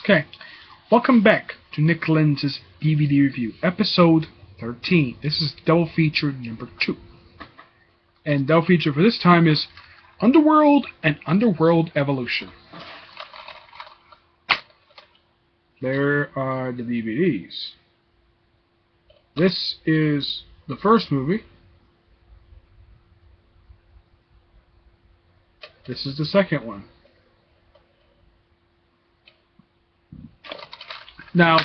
Okay, welcome back to Nick Lenz's DVD review, episode 13. This is double feature number 2. And double feature for this time is Underworld and Underworld Evolution. There are the DVDs. This is the first movie. This is the second one. Now,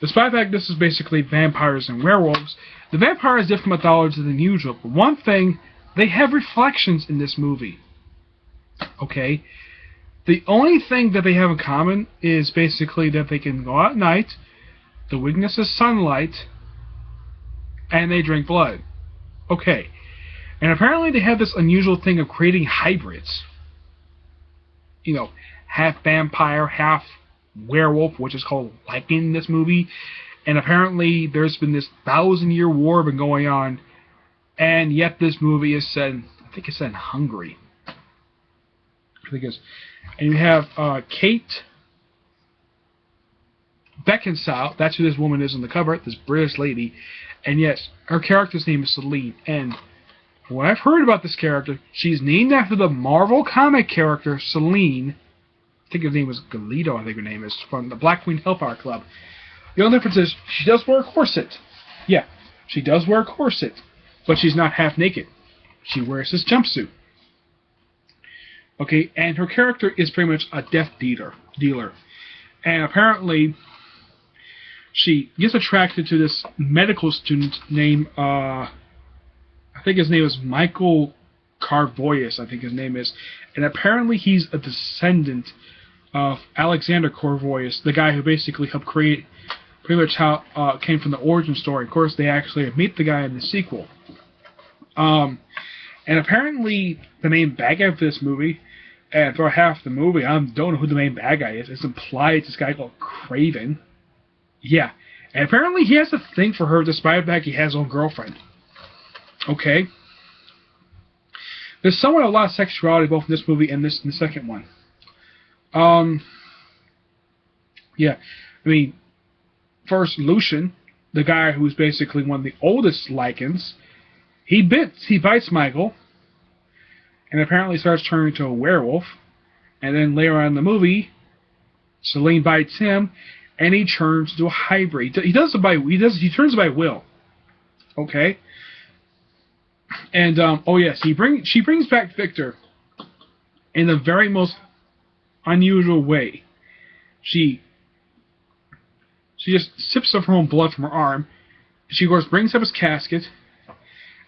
despite the fact this is basically vampires and werewolves, the vampire has different mythology than usual. But one thing, they have reflections in this movie. Okay? The only thing that they have in common is basically that they can go out at night, the weakness is sunlight, and they drink blood. Okay. And apparently they have this unusual thing of creating hybrids. You know, half vampire, half werewolf, which is called Lycan in this movie. And apparently there's been this 1,000-year war been going on, and yet this movie is set in, I think it's set in Hungary. I think it's, and you have Kate Beckinsale, that's who this woman is on the cover, this British lady, and yes, her character's name is Celine, and what I've heard about this character, she's named after the Marvel comic character Celine. I think his name was Galito, I think her name is, from the Black Queen Hellfire Club. The only difference is, she does wear a corset. Yeah, she does wear a corset, but she's not half naked. She wears this jumpsuit. Okay, and her character is pretty much a death dealer. And apparently, she gets attracted to this medical student named, I think his name is Michael Carvoyas, I think his name is. And apparently he's a descendant of Alexander Carvoyas, the guy who basically helped create pretty much how came from the origin story. Of course, they actually meet the guy in the sequel. And apparently the main bad guy for this movie, and for half the movie, I don't know who the main bad guy is. It's implied it's this guy called Craven. Yeah. And apparently he has a thing for her despite the fact he has his own girlfriend. Okay. There's somewhat a lot of sexuality both in this movie and the second one. Yeah. I mean, first, Lucian, the guy who's basically one of the oldest Lycans, he bites Michael, and apparently starts turning into a werewolf. And then later on in the movie, Celine bites him, and he turns into a hybrid. He turns by will. Okay. And oh yes, she brings back Victor in the very most unusual way. She just sips of her own blood from her arm. She of course brings up his casket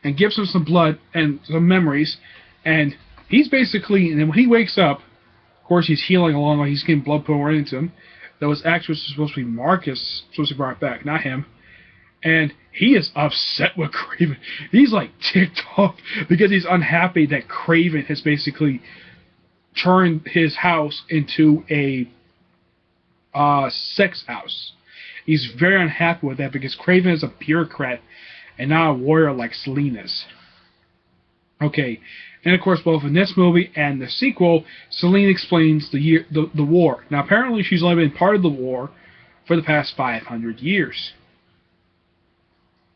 and gives him some blood and some memories. And he's basically, and then when he wakes up, of course he's healing along while he's getting blood poured into him. That was actually supposed to be Marcus, supposed to be brought back, not him. And he is upset with Craven. He's like ticked off because he's unhappy that Craven has basically turned his house into a sex house. He's very unhappy with that because Craven is a bureaucrat and not a warrior like Celine is. Okay, and of course both in this movie and the sequel, Celine explains the war. Now apparently she's only been part of the war for the past 500 years.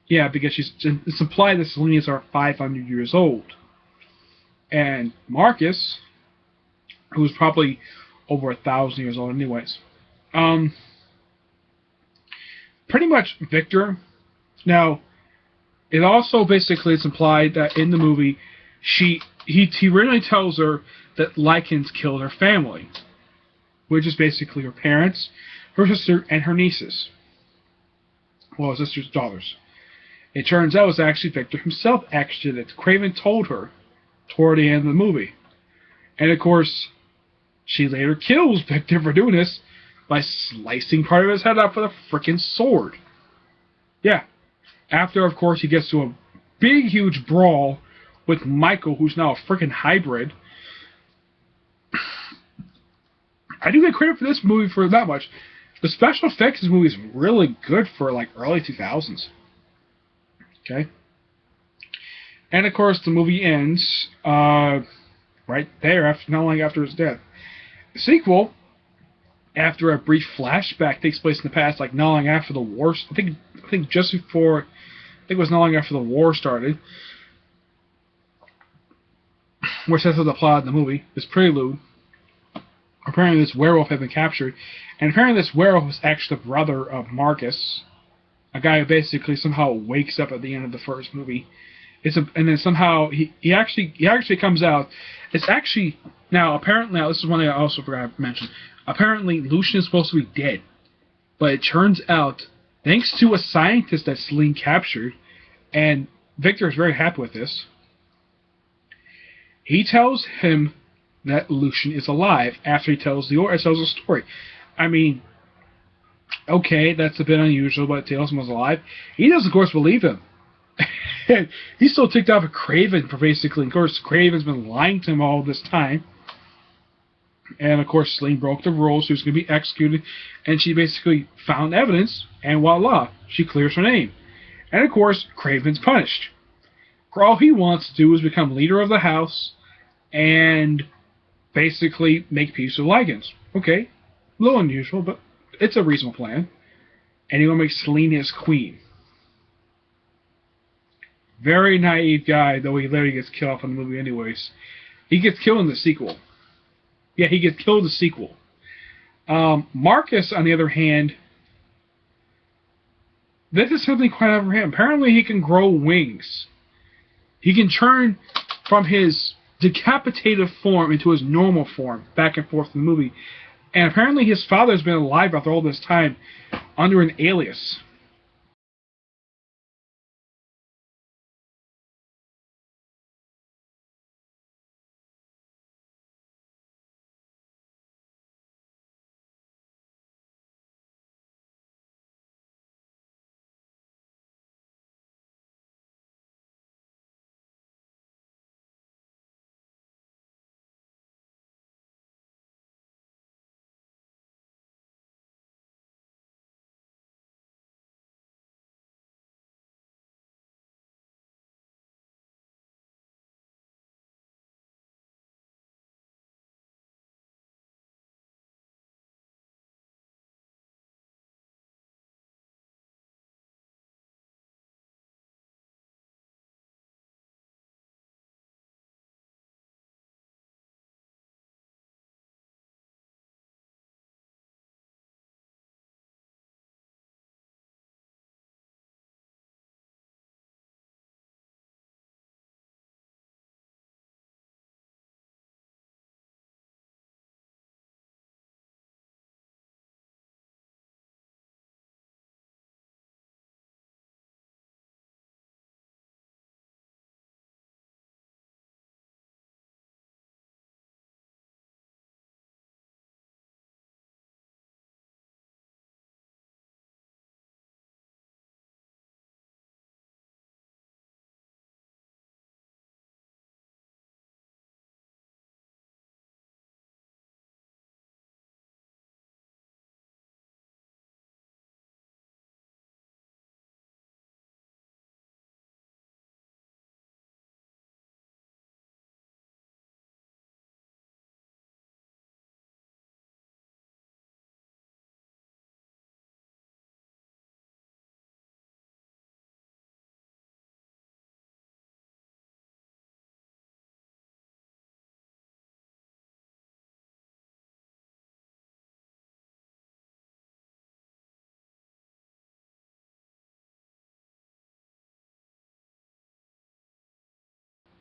Yeah, because it's implied that Selenians are 500 years old. And Marcus, who's probably over 1,000 years old anyways. Pretty much Victor. Now, it also basically is implied that in the movie, he really tells her that Lycans killed her family. Which is basically her parents, her sister, and her nieces. Well, her sister's daughters. It turns out it was actually Victor himself, actually, that Craven told her toward the end of the movie. And of course, she later kills Victor for doing this by slicing part of his head off with a frickin' sword. Yeah. After, of course, he gets to a big, huge brawl with Michael, who's now a frickin' hybrid. I do get credit for this movie for that much. The special effects in this movie is really good for, like, early 2000s. Okay. And of course, the movie ends right there, not long after his death. The sequel after a brief flashback takes place in the past, like not long after the war. I think just before. I think it was not long after the war started, which sets up the plot of the movie. This prelude. Apparently, this werewolf had been captured, and apparently, this werewolf was actually the brother of Marcus, a guy who basically somehow wakes up at the end of the first movie. And then somehow he actually comes out. It's actually apparently this is one thing I also forgot to mention. Apparently, Lucian is supposed to be dead, but it turns out, thanks to a scientist that Celine captured, and Victor is very happy with this. He tells him that Lucian is alive after he tells the story. I mean, okay, that's a bit unusual, but tells him was alive. He does, of course, believe him. He's still ticked off at Craven for basically, of course, Craven's been lying to him all this time. And, of course, Celine broke the rules, she was going to be executed, and she basically found evidence, and voila, she clears her name. And, of course, Craven's punished. All he wants to do is become leader of the house and basically make peace with Lycans. Okay, a little unusual, but it's a reasonable plan. And he will make Celine his queen. Very naive guy, though he later gets killed off in the movie anyways. He gets killed in the sequel. Yeah, he gets killed in the sequel. Marcus, on the other hand, this is something quite over him. Apparently he can grow wings. He can turn from his decapitated form into his normal form, back and forth in the movie. And apparently his father has been alive after all this time under an alias.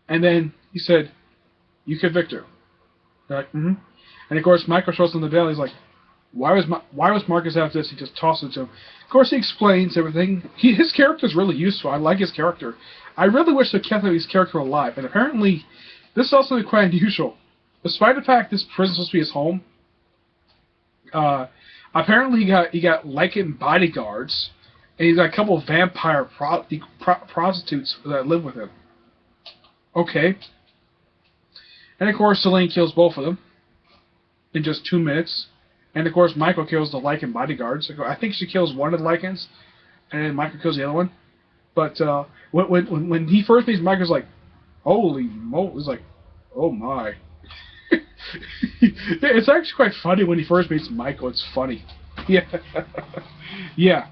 And then he said, "You killed Victor." They're like, "Mm-hmm." And of course, Michael shows him the bell. He's like, "Why was Marcus after this?" He just tosses it to him. Of course, he explains everything. His character is really useful. I like his character. I really wish they kept his character alive. And apparently, this is also quite unusual. Despite the fact this prison is supposed to be his home, apparently he got Lycan bodyguards, and he's got a couple of vampire prostitutes that live with him. Okay. And of course, Celine kills both of them in just 2 minutes. And of course, Michael kills the Lycan bodyguards. I think she kills one of the Lycans, and then Michael kills the other one. But when he first meets Michael's like, holy moly, he's like, oh my. It's actually quite funny when he first meets Michael. It's funny. Yeah. Yeah.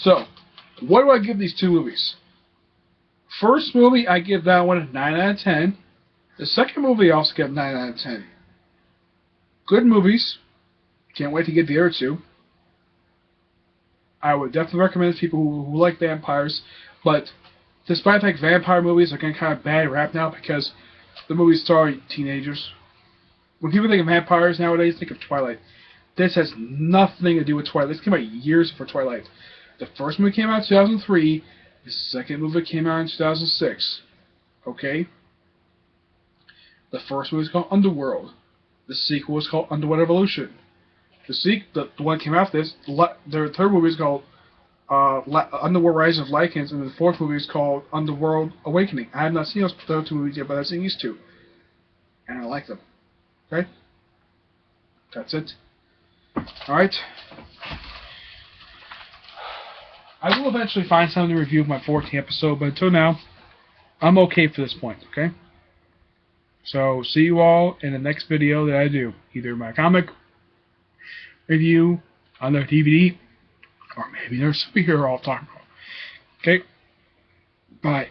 So, what do I give these two movies? First movie, I give that one a 9 out of 10. The second movie, I also give 9 out of 10. Good movies. Can't wait to get the other two. I would definitely recommend it to people who like vampires, but despite like vampire movies are getting kind of bad rap now because the movies star teenagers. When people think of vampires nowadays, think of Twilight. This has nothing to do with Twilight. This came out years before Twilight. The first movie came out in 2003. The second movie came out in 2006. Okay? The first movie is called Underworld. The sequel is called Underworld Evolution. The one that came after this, the third movie is called Underworld Rise of Lycans, and the fourth movie is called Underworld Awakening. I have not seen those other two movies yet, but I've seen these two. And I like them. Okay? That's it. Alright? I will eventually find something to review my 14th episode, but until now, I'm okay for this point, okay? So, see you all in the next video that I do. Either my comic review on their DVD, or maybe their superhero I'll talk about. Okay? Bye.